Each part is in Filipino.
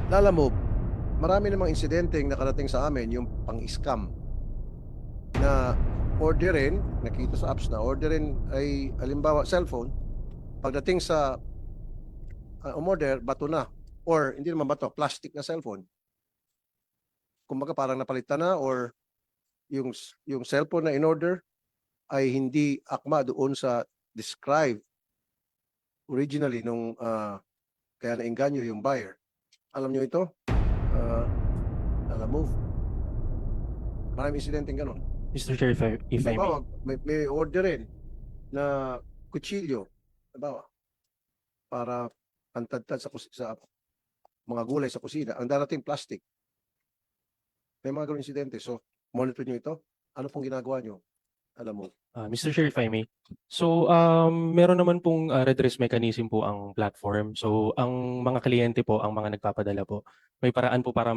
Lala mo, marami namang insidenteng nakarating sa amin yung pang-scam na orderin, nakita sa apps na orderin ay alimbawa cellphone, pagdating sa umorder, bato na. Or hindi naman bato, plastic na cellphone. Kumbaga parang napalitan na or yung, yung cellphone na in-order ay hindi akma doon sa describe originally nung kaya nainganyo yung buyer. Alam nyo ito? Uh, alam mo, maraming insidenteng ganun. Mr. Chair, if I may. Halimbawa, may orderin na kutsilyo, halimbawa, para pantadtad sa mga gulay sa kusina, ang darating plastic. May mga ganun insidente. So, monitor nyo ito. Ano pong ginagawa nyo? Alam mo. Mr. Chair, if I may. So, meron naman pong redress mechanism po ang platform. So, ang mga kliyente po, ang mga nagpapadala po, may paraan po para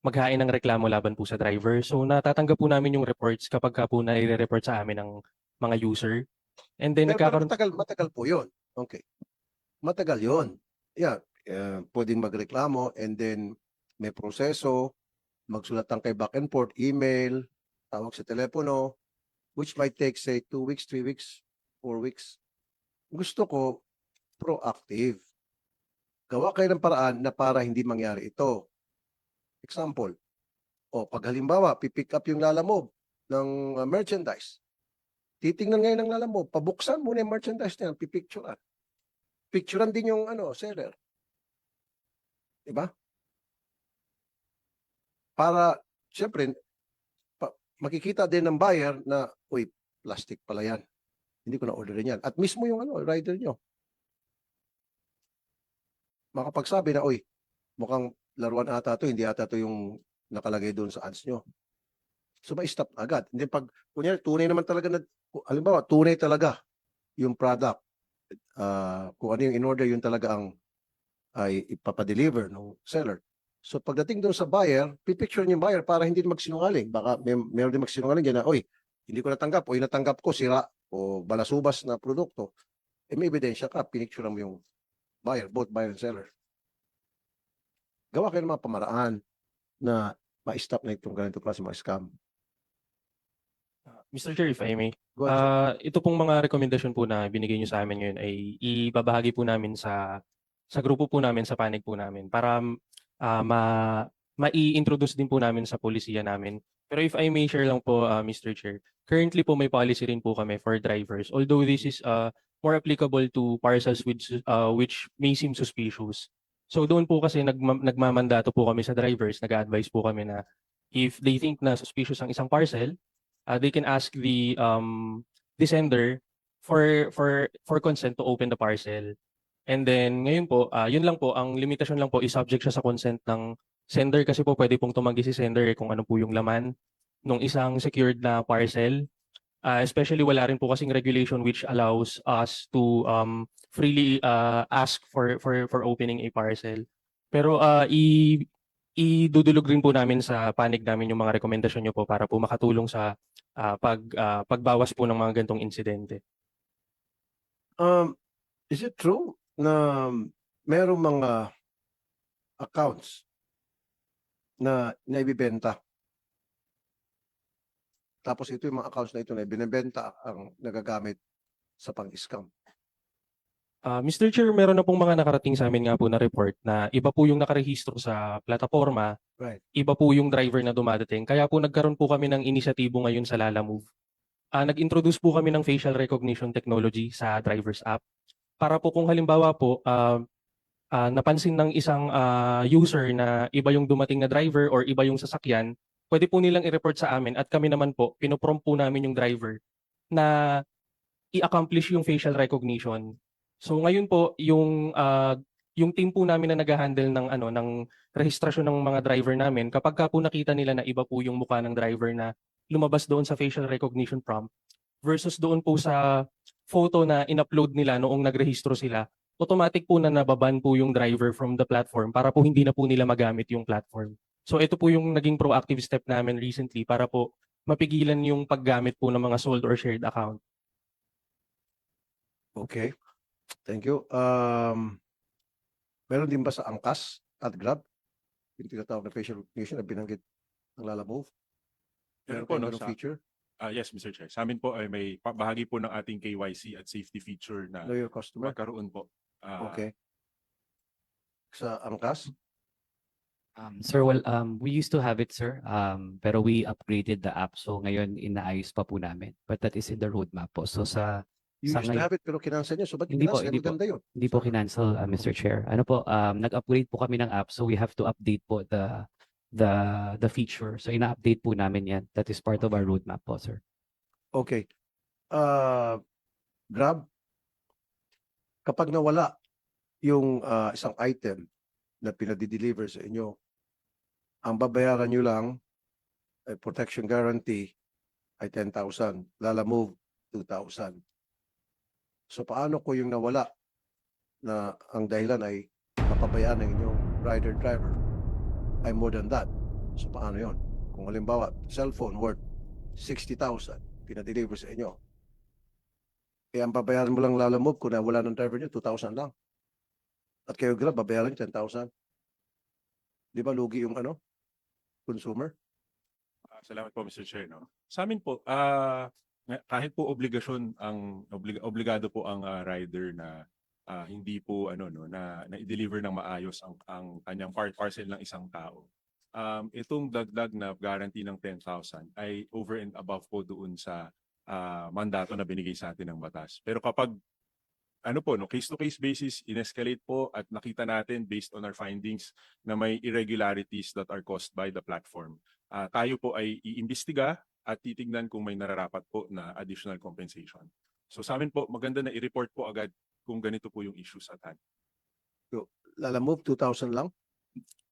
maghain ng reklamo laban po sa driver. So, natatanggap po namin yung reports kapag ka po nai-report sa amin ng mga user. And then, Pero nagkakaroon. matagal po yun. Okay. Matagal yun. Yeah. Pwedeng magreklamo and then may proseso, magsulat ng kay back and forth, email, tawag sa telepono, which might take, say, 2 weeks, 3 weeks, 4 weeks. Gusto ko proactive. Gawa kayo ng paraan na para hindi mangyari ito. Example, pag halimbawa, pipick up yung Lalamove ng merchandise. Titingnan ngayon ng Lalamove, pabuksan muna yung merchandise na yan, pipicturean. Picturean din yung seller. Diba? Para, siyempre, makikita din ng buyer na, uy, plastic pala yan. Hindi ko na-orderin yan. At mismo yung rider nyo, makapagsabi na, uy, mukhang laruan ata to, hindi ata to yung nakalagay doon sa ads nyo. So, ma-stop agad. Hindi pag, kunyari, tunay naman talaga na, halimbawa, tunay talaga yung product. Kung ano yung in-order, yun talaga ang ay ipapadeliver ng seller. So, pagdating doon sa buyer, pipicture niyo yung buyer para hindi magsinungaling. Baka meron din magsinungaling dyan na, uy, hindi ko natanggap, o natanggap ko, sira, o balasubas na produkto. May ebidensya ka, pinicture mo yung buyer, both buyer and seller. Gawa kayo ng mga pamaraan na ma-stop na itong ganito klase mga scam. Mr. Chair, if I may. Go ahead, sir. Ito pong mga rekomendasyon po na binigay niyo sa amin ngayon ay ibabahagi po namin sa grupo po namin, sa panig po namin para uh, ma mai-introduce din po namin sa polisiya namin. Pero if I may share lang po, Mr. Chair, currently po may policy rin po kami for drivers. Although this is more applicable to parcels which may seem suspicious. So doon po kasi nagmamandato po kami sa drivers, nag-advise po kami na if they think na suspicious ang isang parcel, they can ask the sender for consent to open the parcel. And then ngayon po, yun lang po, ang limitasyon lang po is subject siya sa consent ng sender kasi po pwede pong tumanggi si sender kung ano po yung laman ng isang secured na parcel. Especially wala rin po kasing regulation which allows us to freely ask for opening a parcel. Pero idudulog rin po namin sa panig namin yung mga rekomendasyon nyo po para po makatulong sa pagbawas po ng mga gantong insidente. Is it true na merong mga accounts na naibibenta? Tapos ito yung mga accounts na ito na binibenta ang nagagamit sa pang-scam. Mr. Chair, meron na pong mga nakarating sa amin nga po na report na iba po yung nakarehistro sa plataforma, Right. iba po yung driver na dumadating. Kaya po nagkaroon po kami ng inisyatibo ngayon sa Lalamove. Nag-introduce po kami ng facial recognition technology sa driver's app. Para po kung halimbawa po, napansin ng isang user na iba yung dumating na driver or iba yung sasakyan, pwede po nilang i-report sa amin at kami naman po, pinoprompt po namin yung driver na i-accomplish yung facial recognition. So ngayon po, yung team po namin na nag-handle ng ng rehistrasyon ng mga driver namin, kapag ka po nakita nila na iba po yung mukha ng driver na lumabas doon sa facial recognition prompt versus doon po sa photo na in-upload nila noong nagrehistro sila, automatic po na nababan po yung driver from the platform para po hindi na po nila magamit yung platform. So ito po yung naging proactive step namin recently para po mapigilan yung paggamit po ng mga sold or shared account. Okay. Thank you. Meron din ba sa angkas? at Grab? Yung tinatawag na facial recognition na binanggit ng Lala Move? Meron Meron po, kayong no, ganung sa- feature? Yes, Mr. Chair. Sa amin po ay may bahagi po ng ating KYC at safety feature na Know your customer? magkaroon po. Okay. Sa Angkas? Sir, well, we used to have it, sir. Pero we upgraded the app. So ngayon, inaayos pa po namin. But that is in the roadmap po. So You Sa used to ngayon- have it pero kinansel niyo. So ba't Hindi po, kinansel? hindi po. Maganda yun. hindi po kinancel, Mr. Chair. Ano po, nag-upgrade po kami ng app. So we have to update po the feature. So ina-update po namin yan. That is part of our roadmap po, sir. Okay. Grab, kapag nawala yung isang item na pinadi-deliver sa inyo, ang babayaran nyo lang ay protection guarantee ay 10,000. Lala Move, 2,000. So paano ko yung nawala na ang dahilan ay napabayaan ng inyong rider-driver ay more than that? So paano yon? Kung halimbawa, cellphone worth 60,000, pinadeliver sa inyo. Eh, ang babayaran mo lang Lala Move kung nawala ng driver nyo, 2,000 lang. At kayo Grab, babayaran 10,000. Di ba lugi yung consumer? Salamat po, Mr. Chair. No? Sa amin po, kahit po obligado po ang rider na hindi po na i-deliver ng maayos ang kanyang parcel ng isang tao. Itong dagdag na guarantee ng 10,000 ay over and above po doon sa mandato na binigay sa atin ng batas. Pero kapag case to case basis, in-escalate po at nakita natin based on our findings na may irregularities that are caused by the platform. Tayo po ay iimbestiga at titignan kung may nararapat po na additional compensation. So sa amin po, maganda na i-report po agad kung ganito po yung issues at hand. Lala Move, 2,000 lang?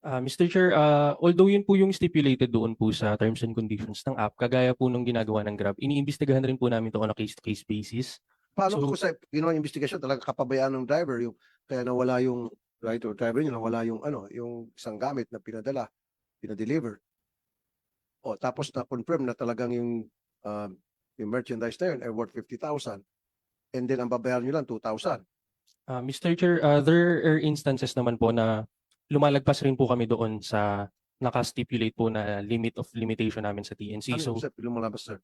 Mr. Chair, although yun po yung stipulated doon po sa terms and conditions ng app, kagaya po nung ginagawa ng Grab, iniimbestigahan rin po namin ito on a case-to-case basis. Paano So- kung sa ginawa yung investigasyon, talaga kapabayaan ng driver, yung kaya nawala yung rider driver niya, nawala yung yung isang gamit na pinadeliver. O tapos na-confirm na talagang yung merchandise na yun ay worth 50,000. And then ang babayaran nyo lang 2,000. Mr. Chair, there are instances naman po na lumalagpas rin po kami doon sa naka-stipulate po na limit of limitation namin sa TNC. So, Lumabas, sir.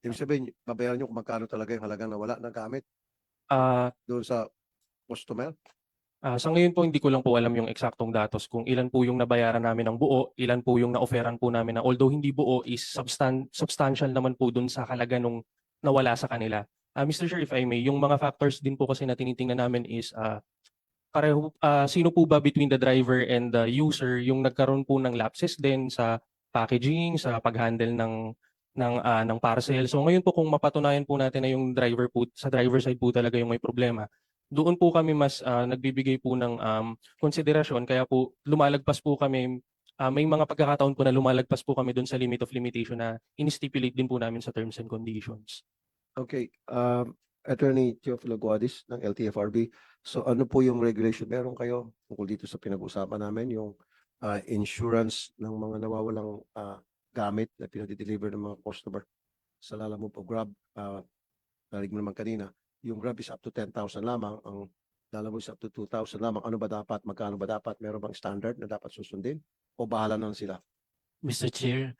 Ibig sabihin, babayaran nyo kung magkano talaga yung halagang nawala ng gamit ah, doon sa customer. sa ngayon po, hindi ko lang po alam yung eksaktong datos kung ilan po yung nabayaran namin ng buo, ilan po yung na-offeran po namin na although hindi buo is substantial naman po dun sa halaga nung nawala sa kanila. Mr. Chair, if I may, yung mga factors din po kasi na tinitingnan namin is sino po ba between the driver and the user yung nagkaroon po ng lapses din sa packaging, sa pag-handle ng parcel. So ngayon po kung mapatunayan po natin na yung driver po, sa driver side po talaga yung may problema, doon po kami mas nagbibigay po ng konsiderasyon, kaya po lumalagpas po kami, may mga pagkakataon po na lumalagpas po kami doon sa limit of limitation na in-stipulate din po namin sa terms and conditions. Okay. Attorney Teofilo Guadis ng LTFRB. So ano po yung regulation meron kayo tungkol dito sa pinag-usapan namin, yung insurance ng mga nawawalang gamit na pinadi-deliver ng mga customer sa Lala Move o Grab? Narinig mo naman kanina, yung Grab is up to 10,000 lamang, ang Lala Move is up to 2,000 lamang. Ano ba dapat? Magkano ba dapat? Meron bang standard na dapat susundin? O bahala na sila? Mr. Chair,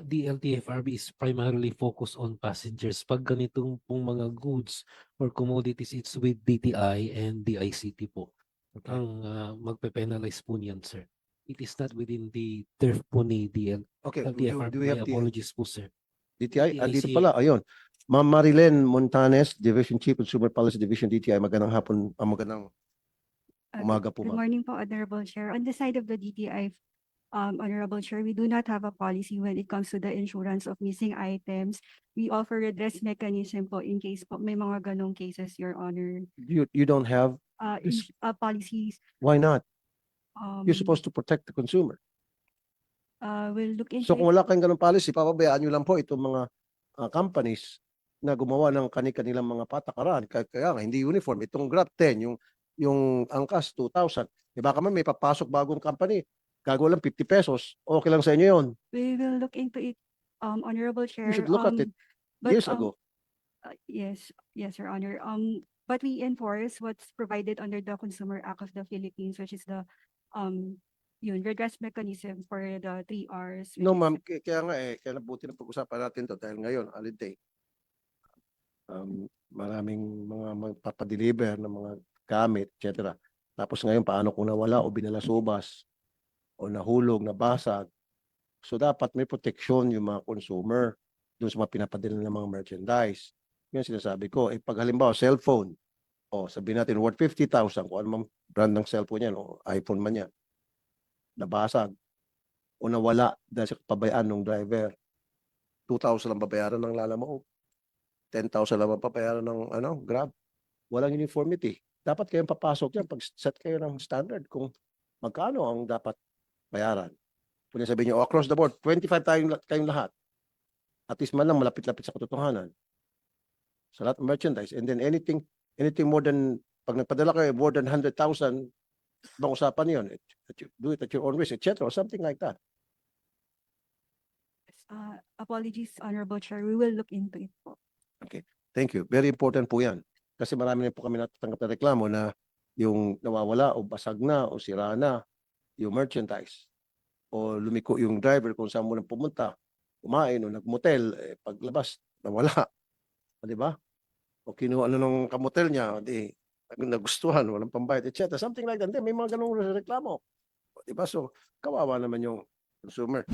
the LTFRB is primarily focused on passengers. Pag ganitong pong mga goods or commodities, it's with DTI and DICT po. Okay. Ang magpe-penalize po niyan, sir. It is not within the turf po ni Okay. LTFRB. Do we have My the apologies po, sir. DTI? Dito DICT. pala, ayun. Ma'am Marilyn Montanes, Division Chief Consumer Policy Division DTI. Magandang hapon, magandang umaga po, Good ma'am. morning po, Honorable Chair. On the side of the DTI, Honorable Chair, we do not have a policy when it comes to the insurance of missing items. We offer redress mechanism po in case po may mga ganong cases, Your Honor. You don't have, Yes. Policies, why not? um, You're supposed to protect the consumer. will look into So kung it. wala kayong ganung policy, papabayaan nyo lang po itong mga companies na gumawa ng kanilang mga patakaran. Kaya nga, hindi uniform. Itong Grab 10, yung Angkas 2,000. Di ba kami may papasok bagong company, gagawa lang 50 pesos. Okay lang sa inyo yun. We will look into it, Honorable Chair. You should look at it but, years ago. Yes, Your Honor. But we enforce what's provided under the Consumer Act of the Philippines, which is the yun, redress mechanism for the 3 hours. No, which is- ma'am, kaya nga kaya nabuti na pag-usapan natin to dahil ngayon, holiday. Maraming mga magpapadeliver ng mga gamit, etc. Tapos ngayon, paano kung nawala o binalasubas o nahulog, nabasag? So dapat may protection yung mga consumer dun sa mga pinapadala ng mga merchandise. Yun sinasabi ko. Pag halimbawa, cellphone, o sabihin natin worth 50,000, kung ano mang brand ng cellphone yan o iPhone man yan, nabasag o nawala dahil sa pabayaan ng driver, 2,000 lang babayaran ng Lalamove. 10,000 lang babayaran ng Grab. Walang uniformity. Dapat kayong papasok yan pag set kayo ng standard kung magkano ang dapat bayaran. Kung sabihin nyo, across the board, 25 kayong lahat. At least man lang malapit-lapit sa katotohanan. Sa lahat ng merchandise. And then anything more than, pag nagpadala kayo, more than 100,000, bang usapan yun? Do it at your own risk, etc. Or something like that. Apologies, Honorable Chair. We will look into it po. Thank you. Very important po yan. Kasi marami na po kami natatanggap na reklamo na yung nawawala o basag na o sira na yung merchandise. O lumiko yung driver kung saan mo nang pumunta, kumain o nagmotel, paglabas, nawala. O, di ba? O kinuha ng kamotel niya, di nagustuhan, walang pambayad, etc. Something like that. Hindi, may mga ganung reklamo. O, di ba? So, kawawa naman yung consumer.